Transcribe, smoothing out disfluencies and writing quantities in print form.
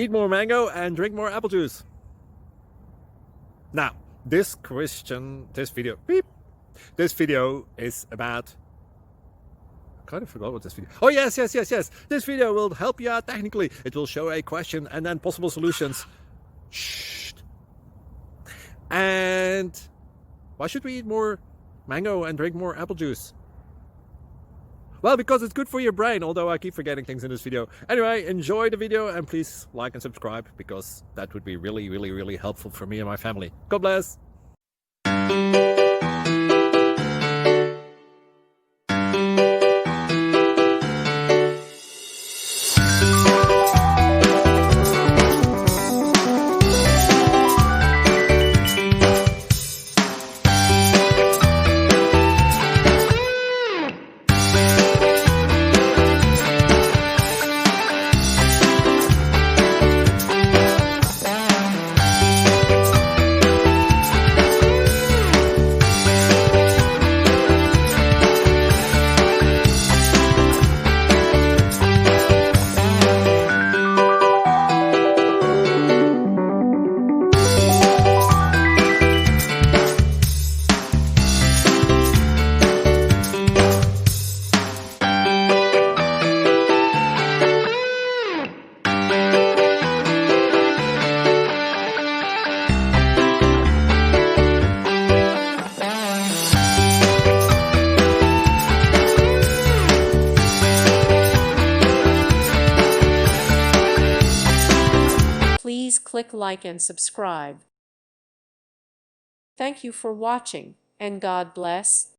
Eat more mango and drink more apple juice. Now, this video is about... I kind of forgot what this video... Oh, yes. This video will help you out technically. It will show a question and then possible solutions. Shh. And why should we eat more mango and drink more apple juice? Well, because it's good for your brain, although I keep forgetting things in this video. Anyway, enjoy the video and please like and subscribe, because that would be really helpful for me and my family. God bless! Please click like and subscribe. Thank you for watching, and God bless.